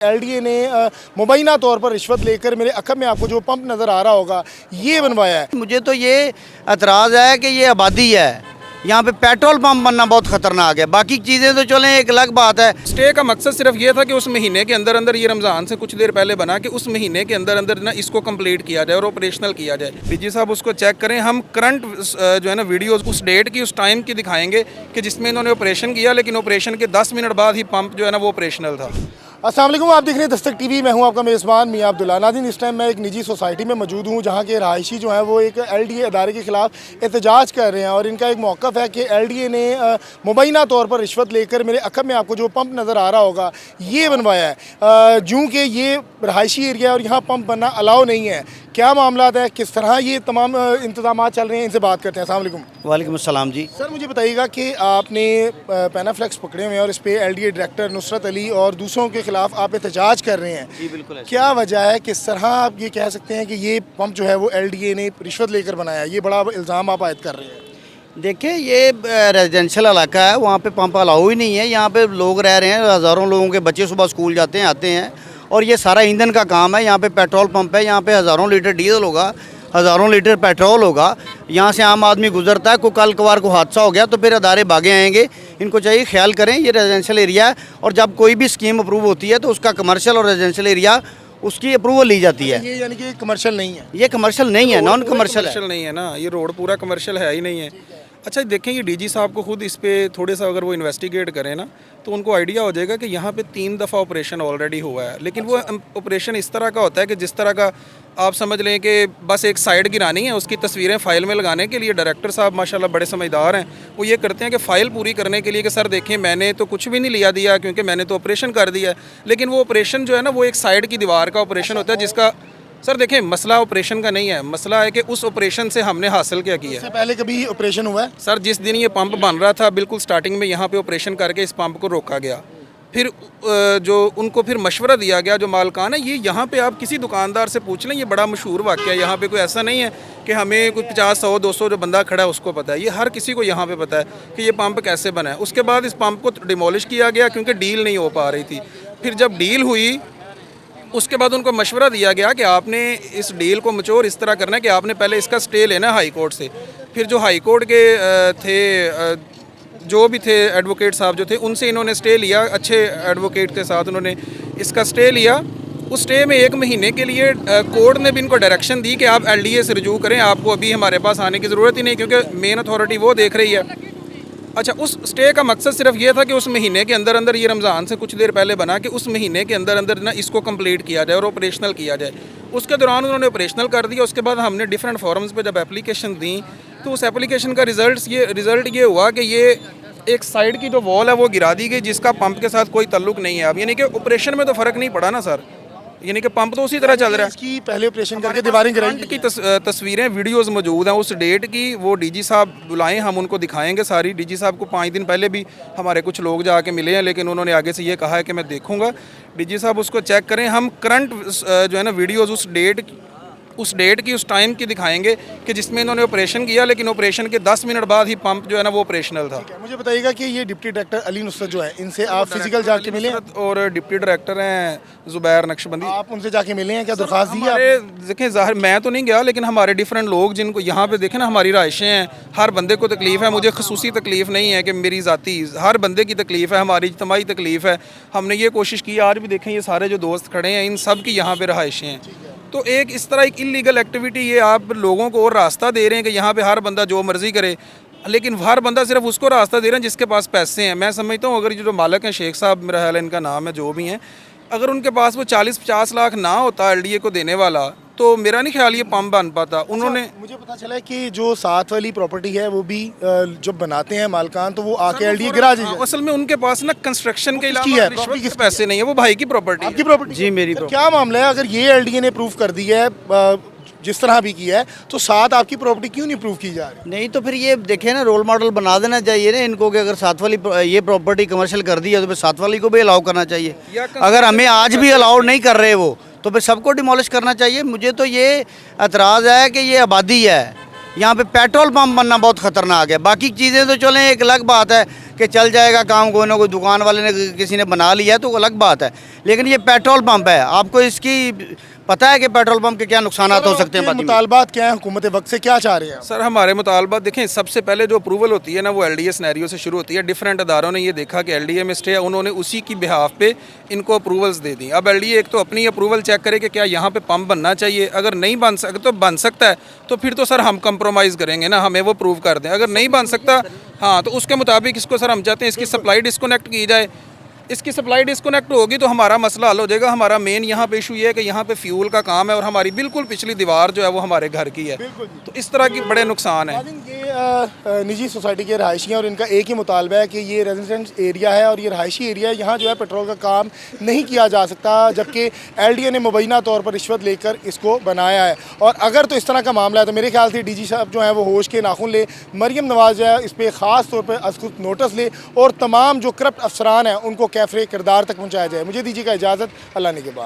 LDA ने मुबैना तौर पर रिश्वत लेकर मेरे अकब में आपको जो पंप नज़र आ रहा होगा ये बनवाया है। मुझे तो ये एतराज़ है कि ये आबादी है, यहाँ पे पेट्रोल पंप बनना बहुत ख़तरनाक है। बाकी चीज़ें तो चलें, एक अलग बात है। स्टे का मकसद सिर्फ ये था कि उस महीने के अंदर अंदर, ये रमज़ान से कुछ देर पहले बना, कि उस महीने के अंदर अंदर ना इसको कंप्लीट किया जाए और ऑपरेशनल किया जाए। डीजी साहब उसको चेक करें। हम करंट जो है ना वीडियोस उस डेट की, उस टाइम की दिखाएंगे कि जिसमें इन्होंने ऑपरेशन किया, लेकिन ऑपरेशन के 10 मिनट बाद ही पंप जो है ना वो ऑपरेशनल था। अस्सलाम वालेकुम, आप देख रहे हैं दस्तक टीवी। मैं हूं आपका मेज़बान मियां अब्दुल्ला। नाज़रीन, इस टाइम मैं एक निजी सोसाइटी में मौजूद हूं जहां के रहायशी जो हैं वो एक एलडीए अदारे के ख़िलाफ़ एहतजाज कर रहे हैं और इनका एक मौक़िफ़ है कि एलडीए ने मुबैना तौर पर रिश्वत लेकर मेरे अकब में आपको जो पंप नज़र आ रहा होगा ये बनवाया है। जूँ कि ये रहायशी एरिया और यहाँ पंप बनना अलाउ नहीं है। क्या मामला है, किस तरह ये तमाम इंतजाम चल रहे हैं, इनसे बात करते हैं। अस्सलाम वालेकुम। वालेकुम अस्सलाम जी। सर, मुझे बताइएगा कि आपने पैनाफ्लेक्स पकड़े हुए हैं और इस पे एलडीए डायरेक्टर नुसरत अली और दूसरों के खिलाफ आप एहतजाज कर रहे हैं। जी बिल्कुल। क्या वजह है, किस तरह आप ये कह सकते हैं कि ये पंप जो है वो एलडीए ने रिश्वत लेकर बनाया? ये बड़ा इल्ज़ाम आप आयद कर रहे हैं। देखिए, ये रेजिडेंशियल इलाका है, वहाँ पे पंप अलाउ ही नहीं है। यहाँ पे लोग रह रहे हैं, हज़ारों लोगों के बच्चे सुबह स्कूल जाते हैं, आते हैं, और ये सारा ईंधन का काम है। यहाँ पे पेट्रोल पंप है, यहाँ पे हज़ारों लीटर डीजल होगा, हज़ारों लीटर पेट्रोल होगा। यहाँ से आम आदमी गुजरता है, कोई कल कवार को हादसा हो गया तो फिर अदारे भागे आएंगे। इनको चाहिए ख्याल करें, ये रेजिडेंशियल एरिया है और जब कोई भी स्कीम अप्रूव होती है तो उसका कमर्शियल और रेजिडेंशियल एरिया उसकी अप्रूवल ली जाती है। ये यानी कि कमर्शियल नहीं है? ये कमर्शियल नहीं है, नॉन कमर्शियल नहीं है ना, ये रोड पूरा कमर्शियल है ही नहीं है। अच्छा देखें, ये डीजी साहब को खुद इस पे थोड़े सा अगर वो इन्वेस्टिगेट करें ना तो उनको आइडिया हो जाएगा कि यहाँ पे 3 दफ़ा ऑपरेशन ऑलरेडी हुआ है। लेकिन वो ऑपरेशन इस तरह का होता है कि जिस तरह का आप समझ लें कि बस एक साइड गिरानी है, उसकी तस्वीरें फ़ाइल में लगाने के लिए डायरेक्टर साहब माशाल्लाह बड़े समझदार हैं। वो ये करते हैं कि फ़ाइल पूरी करने के लिए कि सर देखें, मैंने तो कुछ भी नहीं लिया दिया क्योंकि मैंने तो ऑपरेशन कर दिया है। लेकिन वो ऑपरेशन जो है ना वो एक साइड की दीवार का ऑपरेशन होता है जिसका, सर देखें, मसला ऑपरेशन का नहीं है, मसला है कि उस ऑपरेशन से हमने हासिल क्या किया है। इससे पहले कभी ऑपरेशन हुआ है? सर जिस दिन ये पंप बन रहा था बिल्कुल स्टार्टिंग में यहाँ पे ऑपरेशन करके इस पंप को रोका गया। फिर जो उनको फिर मशवरा दिया गया, जो मालकान है, ये यहाँ पे आप किसी दुकानदार से पूछ लें, ये बड़ा मशहूर वाक़या है। यहाँ पे कोई ऐसा नहीं है कि हमें कुछ 50, 100, 200 जो बंदा खड़ा है उसको पता है। ये हर किसी को यहाँ पे पता है कि ये पंप कैसे बना है। उसके बाद इस पंप को डिमोलिश किया गया क्योंकि डील नहीं हो पा रही थी। फिर जब डील हुई उसके बाद उनको मशवरा दिया गया कि आपने इस डील को मचोर इस तरह करना है कि आपने पहले इसका स्टे लेना हाई कोर्ट से। फिर जो हाई कोर्ट के जो भी थे एडवोकेट साहब जो थे, उनसे इन्होंने स्टे लिया, अच्छे एडवोकेट के साथ उन्होंने इसका स्टे लिया। उस स्टे में 1 महीने के लिए कोर्ट ने भी इनको डायरेक्शन दी कि आप एलडीए से रजू करें, आपको अभी हमारे पास आने की ज़रूरत ही नहीं क्योंकि मेन अथॉरिटी वो देख रही है। अच्छा, उस स्टे का मकसद सिर्फ ये था कि उस महीने के अंदर अंदर, ये रमज़ान से कुछ देर पहले बना, कि उस महीने के अंदर अंदर ना इसको कंप्लीट किया जाए और ऑपरेशनल किया जाए। उसके दौरान उन्होंने ऑपरेशनल कर दिया। उसके बाद हमने डिफरेंट फॉरम्स पे जब एप्लीकेशन दी तो उस एप्लीकेशन का रिज़ल्ट ये हुआ कि ये एक साइड की जो वॉल है वो गिरा दी गई जिसका पंप के साथ कोई ताल्लुक नहीं है। अब यानी कि ऑपरेशन में तो फ़र्क नहीं पड़ा ना सर, यानी कि पंप तो उसी तरह चल रहा है। इसकी पहले ऑपरेशन करके दीवारें गिराई की तस्वीरें, वीडियोस मौजूद हैं उस डेट की। वो डीजी साहब बुलाएं, हम उनको दिखाएंगे सारी। डीजी साहब को 5 दिन पहले भी हमारे कुछ लोग जाके मिले हैं, लेकिन उन्होंने आगे से ये कहा है कि मैं देखूंगा। डीजी साहब उसको चेक करें। हम करंट जो है ना वीडियोस उस डेट की, उस टाइम की दिखाएंगे कि जिसमें इन्होंने ऑपरेशन किया, लेकिन ऑपरेशन के 10 मिनट बाद ही पंप जो है ना वो ऑपरेशनल था। मुझे बताइएगा कि ये डिप्टी डायरेक्टर अली नुसरत जो है, इनसे आप फिजिकल जाके मिले? और डिप्टी डायरेक्टर हैं ज़ुबैर नक्शबंदी, आप उनसे जाके मिले हैं? क्या दरख्वास्त दी है? देखें, ज़ाहिर मैं तो नहीं गया, लेकिन हमारे डिफरेंट लोग जिनको यहाँ पे देखें ना, हमारी राइशें हैं, हर बंदे को तकलीफ़ है। मुझे खसूसी तकलीफ़ नहीं है कि मेरी ज़ाती, हर बंदे की तकलीफ़ है, हमारी इज्तिमाई तकलीफ़ है। हमने ये कोशिश की, आज भी देखें ये सारे जो दोस्त खड़े हैं इन सब की यहाँ पे रहायशें हैं। तो एक इस तरह एक इलीगल एक्टिविटी, ये आप लोगों को और रास्ता दे रहे हैं कि यहाँ पे हर बंदा जो मर्ज़ी करे, लेकिन हर बंदा सिर्फ उसको रास्ता दे रहे हैं जिसके पास पैसे हैं। मैं समझता हूँ अगर ये जो मालिक हैं, शेख साहब मेरा ख्याल है इनका नाम है, जो भी हैं, अगर उनके पास वो 40-50 लाख ना होता एलडीए को देने वाला तो मेरा नहीं ख्याल ये पंप बन पाता। उन्होंने, मुझे पता चला है कि जो साथ वाली प्रॉपर्टी है वो भी जब बनाते हैं मालकान तो वो आके एलडीए गिरा दीजिए। असल में उनके पास ना कंस्ट्रक्शन के किसकी है? अलावा रिश्वत के पैसे नहीं है, वो भाई की प्रॉपर्टी। आपकी प्रॉपर्टी? जी मेरी। क्या मामला है? अगर ये एलडीए ने प्रूफ कर दी है जिस तरह भी किया है तो साथ आपकी प्रॉपर्टी क्यों नहीं प्रूव की जा रही? नहीं तो फिर ये देखें ना, रोल मॉडल बना देना चाहिए ना इनको कि अगर साथ वाली ये प्रॉपर्टी कमर्शियल कर दी है तो फिर साथ वाली को भी अलाउ करना चाहिए। अगर हमें आज भी अलाउ नहीं कर रहे वो तो फिर सबको डिमोलिश करना चाहिए। मुझे तो ये एतराज़ है कि ये आबादी है, यहाँ पे पेट्रोल पंप बनना बहुत ख़तरनाक है। बाकी चीज़ें तो चलें, एक अलग बात है कि चल जाएगा काम, कोई ना कोई दुकान वाले ने किसी ने बना लिया है तो अलग बात है, लेकिन ये पेट्रोल पंप है, आपको इसकी पता है कि पेट्रोल पंप के क्या नुकसान हो सकते हैं? बाकी में मुतालबात क्या है हुकूमत वक्त से, क्या चाह रहे हैं आप? सर हमारे मुतालबात देखें, सबसे पहले जो अप्रूवल होती है ना वो LDA सिनेरियो से शुरू होती है। डिफरेंट अदारों ने ये देखा कि LDA में स्टे है, उन्होंने उसी की बिहाफ पे इनको अप्रूवल्स दे दी। अब LDA एक तो अपनी अप्रूवल चेक करे कि क्या यहाँ पे पंप बनना चाहिए, अगर नहीं बन सकता तो बन सकता है तो फिर तो सर हम कंप्रोमाइज़ करेंगे ना, हमें वो प्रूव कर दें। अगर नहीं बन सकता हाँ तो उसके मुताबिक इसको सर हम चाहते हैं इसकी सप्लाई डिस्कनेक्ट की जाए। इसकी सप्लाई डिस्कनेक्ट होगी तो हमारा मसला हल हो जाएगा। हमारा मेन यहाँ पे इशू ये है कि यहाँ पे फ्यूल का काम है और हमारी बिल्कुल पिछली दीवार जो है वो हमारे घर की है, तो इस तरह की बड़े नुकसान हैं। ये निजी सोसाइटी के रहायशी हैं और इनका एक ही मुतालबा है कि ये रेजिडेंस एरिया है और ये रहायशी एरिया है, यहाँ जो है पेट्रोल का काम नहीं किया जा सकता, जबकि LDA ने मुबैना तौर पर रिश्वत लेकर इसको बनाया है। और अगर तो इस तरह का मामला है तो मेरे ख्याल से DG साहब जो है वो होश के नाखून ले, मरियम नवाज जो है इस पर ख़ास तौर पर अज़खुद नोटिस ले और तमाम जो करप्ट अफसरान हैं उनको कैफरे किरदार तक पहुँचाया जाए। मुझे दीजिएगा इजाज़त, अल्लाह ने के बाद।